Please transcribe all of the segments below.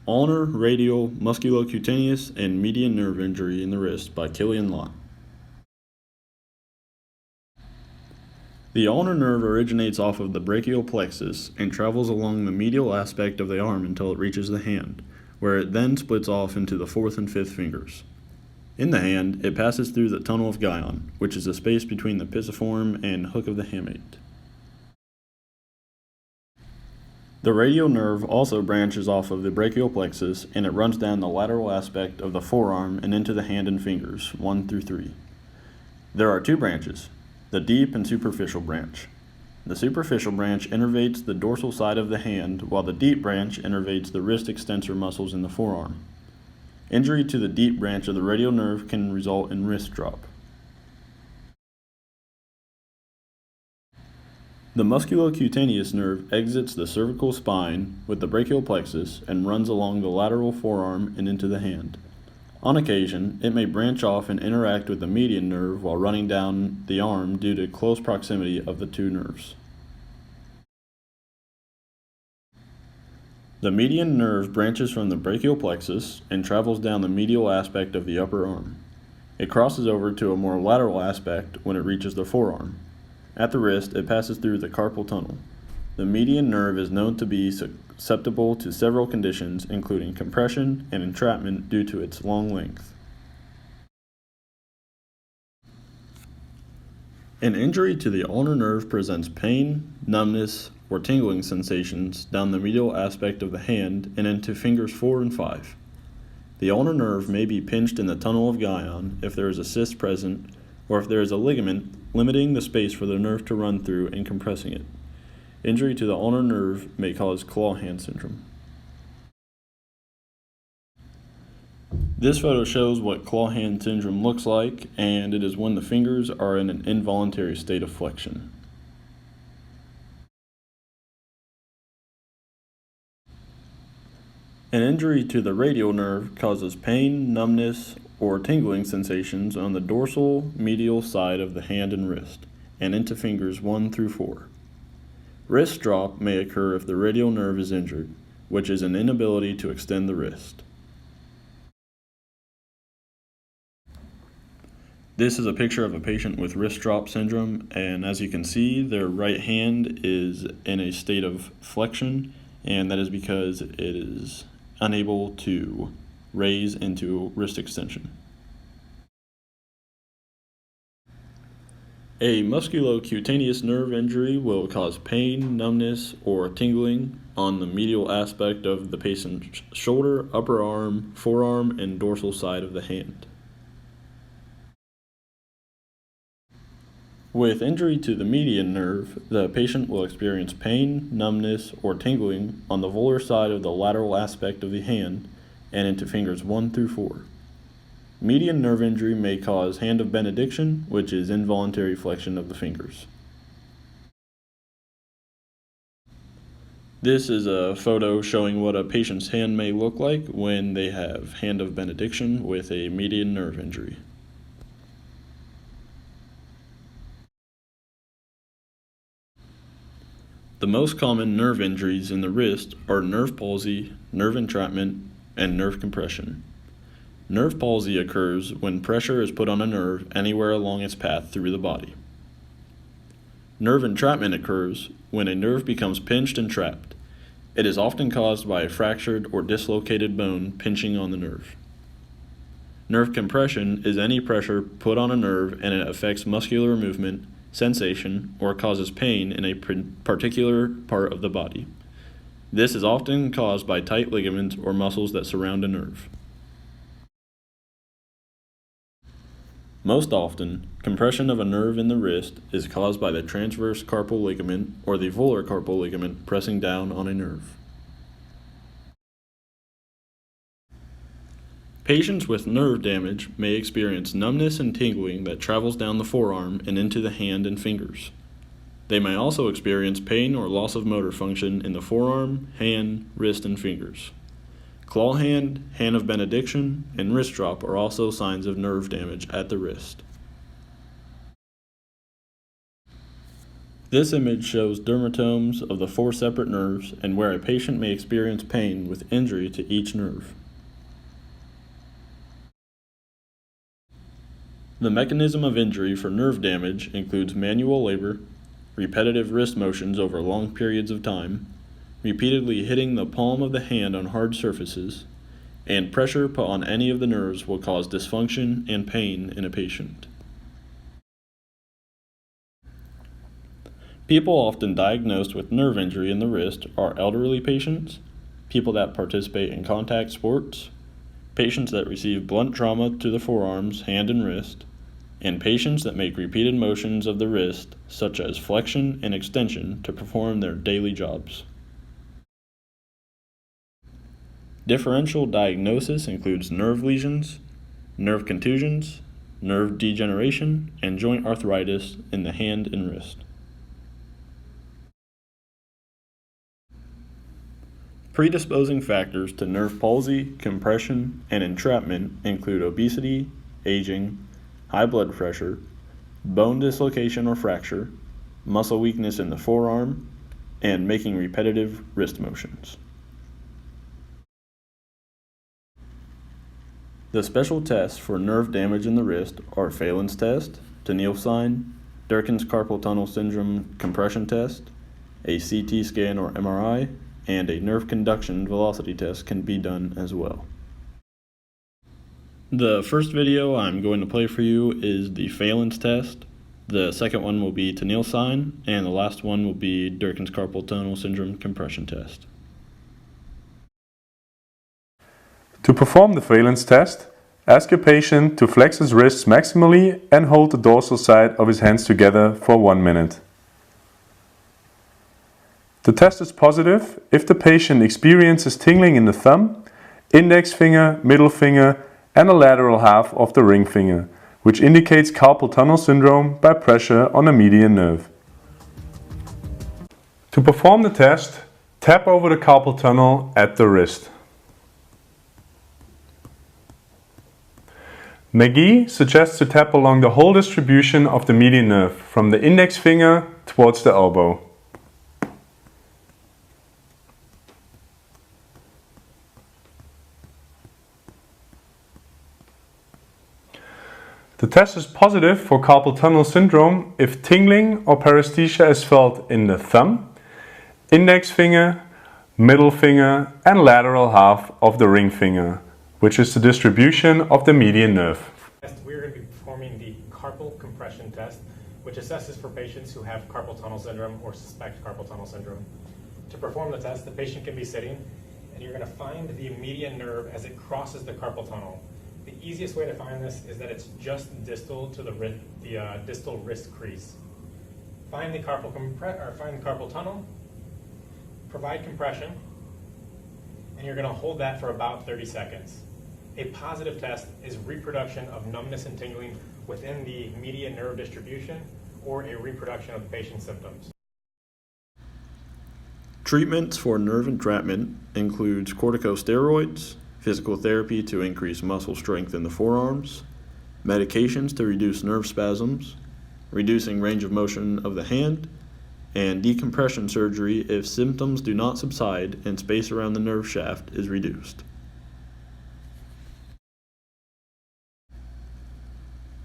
Ulnar, Radial, Musculocutaneous, and Median Nerve Injury in the Wrist by Killian, Lott. The ulnar nerve originates off of the brachial plexus and travels along the medial aspect of the arm until it reaches the hand, where it then splits off into the fourth and fifth fingers. In the hand, it passes through the tunnel of Guyon, which is the space between the pisiform and hook of the hamate. The radial nerve also branches off of the brachial plexus, and it runs down the lateral aspect of the forearm and into the hand and fingers, 1 through 3. There are two branches, the deep and superficial branch. The superficial branch innervates the dorsal side of the hand, while the deep branch innervates the wrist extensor muscles in the forearm. Injury to the deep branch of the radial nerve can result in wrist drop. The musculocutaneous nerve exits the cervical spine with the brachial plexus and runs along the lateral forearm and into the hand. On occasion, it may branch off and interact with the median nerve while running down the arm due to close proximity of the two nerves. The median nerve branches from the brachial plexus and travels down the medial aspect of the upper arm. It crosses over to a more lateral aspect when it reaches the forearm. At the wrist, it passes through the carpal tunnel. The median nerve is known to be susceptible to several conditions, including compression and entrapment due to its long length. An injury to the ulnar nerve presents pain, numbness, or tingling sensations down the medial aspect of the hand and into fingers 4 and 5. The ulnar nerve may be pinched in the tunnel of Guyon if there is a cyst present, or if there is a ligament limiting the space for the nerve to run through and compressing it. Injury to the ulnar nerve may cause claw hand syndrome. This photo shows what claw hand syndrome looks like, and it is when the fingers are in an involuntary state of flexion. An injury to the radial nerve causes pain, numbness, or tingling sensations on the dorsal medial side of the hand and wrist, and into fingers 1 through 4. Wrist drop may occur if the radial nerve is injured, which is an inability to extend the wrist. This is a picture of a patient with wrist drop syndrome, and as you can see, their right hand is in a state of flexion, and that is because it is unable to raise into wrist extension. A musculocutaneous nerve injury will cause pain, numbness, or tingling on the medial aspect of the patient's shoulder, upper arm, forearm, and dorsal side of the hand. With injury to the median nerve, the patient will experience pain, numbness, or tingling on the volar side of the lateral aspect of the hand and into fingers 1 through 4. Median nerve injury may cause hand of benediction, which is involuntary flexion of the fingers. This is a photo showing what a patient's hand may look like when they have hand of benediction with a median nerve injury. The most common nerve injuries in the wrist are nerve palsy, nerve entrapment, and nerve compression. Nerve palsy occurs when pressure is put on a nerve anywhere along its path through the body. Nerve entrapment occurs when a nerve becomes pinched and trapped. It is often caused by a fractured or dislocated bone pinching on the nerve. Nerve compression is any pressure put on a nerve and it affects muscular movement, sensation, or causes pain in a particular part of the body. This is often caused by tight ligaments or muscles that surround a nerve. Most often, compression of a nerve in the wrist is caused by the transverse carpal ligament or the volar carpal ligament pressing down on a nerve. Patients with nerve damage may experience numbness and tingling that travels down the forearm and into the hand and fingers. They may also experience pain or loss of motor function in the forearm, hand, wrist, and fingers. Claw hand, hand of benediction, and wrist drop are also signs of nerve damage at the wrist. This image shows dermatomes of the 4 separate nerves and where a patient may experience pain with injury to each nerve. The mechanism of injury for nerve damage includes manual labor, repetitive wrist motions over long periods of time, repeatedly hitting the palm of the hand on hard surfaces, and pressure put on any of the nerves will cause dysfunction and pain in a patient. People often diagnosed with nerve injury in the wrist are elderly patients, people that participate in contact sports, patients that receive blunt trauma to the forearms, hand, and wrist, and patients that make repeated motions of the wrist, such as flexion and extension, to perform their daily jobs. Differential diagnosis includes nerve lesions, nerve contusions, nerve degeneration, and joint arthritis in the hand and wrist. Predisposing factors to nerve palsy, compression, and entrapment include obesity, aging, high blood pressure, bone dislocation or fracture, muscle weakness in the forearm, and making repetitive wrist motions. The special tests for nerve damage in the wrist are Phelan's test, Tenniel sign, Durkin's carpal tunnel syndrome compression test, a CT scan or MRI, and a nerve conduction velocity test can be done as well. The first video I'm going to play for you is the Phelan's test. The second one will be Tenniel sign, and the last one will be Durkin's carpal tunnel syndrome compression test. To perform the Phelan's test, ask a patient to flex his wrists maximally and hold the dorsal side of his hands together for 1 minute. The test is positive if the patient experiences tingling in the thumb, index finger, middle finger, and a lateral half of the ring finger, which indicates carpal tunnel syndrome by pressure on the median nerve. To perform the test, tap over the carpal tunnel at the wrist. McGee suggests to tap along the whole distribution of the median nerve, from the index finger towards the elbow. The test is positive for carpal tunnel syndrome if tingling or paresthesia is felt in the thumb, index finger, middle finger, and lateral half of the ring finger, which is the distribution of the median nerve. We're going to be performing the carpal compression test, which assesses for patients who have carpal tunnel syndrome or suspect carpal tunnel syndrome. To perform the test, the patient can be sitting, and you're going to find the median nerve as it crosses the carpal tunnel. The easiest way to find this is that it's just distal to the distal wrist crease. Find the carpal tunnel, provide compression, and you're going to hold that for about 30 seconds. A positive test is reproduction of numbness and tingling within the median nerve distribution, or a reproduction of the patient's symptoms. Treatments for nerve entrapment includes corticosteroids, physical therapy to increase muscle strength in the forearms, medications to reduce nerve spasms, reducing range of motion of the hand, and decompression surgery if symptoms do not subside and space around the nerve shaft is reduced.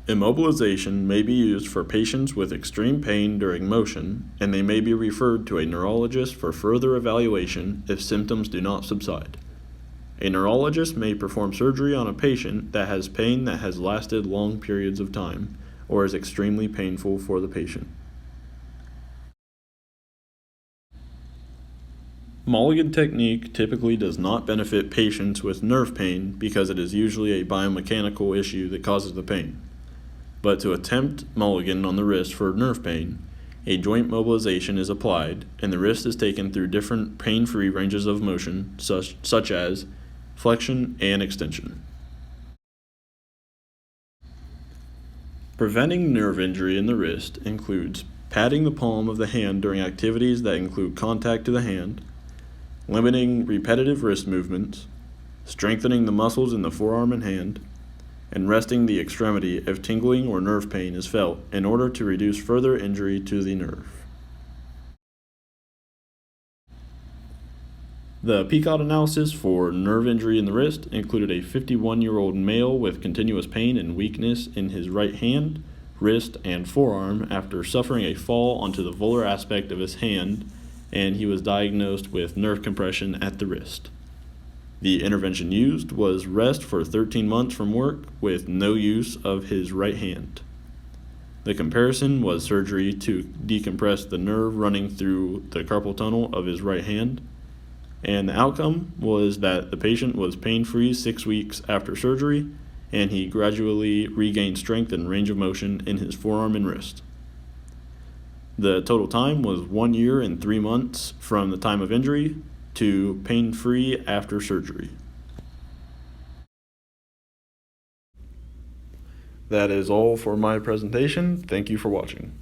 Immobilization may be used for patients with extreme pain during motion, and they may be referred to a neurologist for further evaluation if symptoms do not subside. A neurologist may perform surgery on a patient that has pain that has lasted long periods of time or is extremely painful for the patient. Mulligan Technique typically does not benefit patients with nerve pain because it is usually a biomechanical issue that causes the pain. But to attempt Mulligan on the wrist for nerve pain, a joint mobilization is applied and the wrist is taken through different pain-free ranges of motion such as flexion and extension. Preventing nerve injury in the wrist includes patting the palm of the hand during activities that include contact to the hand, limiting repetitive wrist movements, strengthening the muscles in the forearm and hand, and resting the extremity if tingling or nerve pain is felt in order to reduce further injury to the nerve. The PCOT analysis for nerve injury in the wrist included a 51-year-old male with continuous pain and weakness in his right hand, wrist, and forearm after suffering a fall onto the volar aspect of his hand, and he was diagnosed with nerve compression at the wrist. The intervention used was rest for 13 months from work with no use of his right hand. The comparison was surgery to decompress the nerve running through the carpal tunnel of his right hand, and the outcome was that the patient was pain-free 6 weeks after surgery, and he gradually regained strength and range of motion in his forearm and wrist. The total time was 1 year and 3 months from the time of injury to pain-free after surgery. That is all for my presentation. Thank you for watching.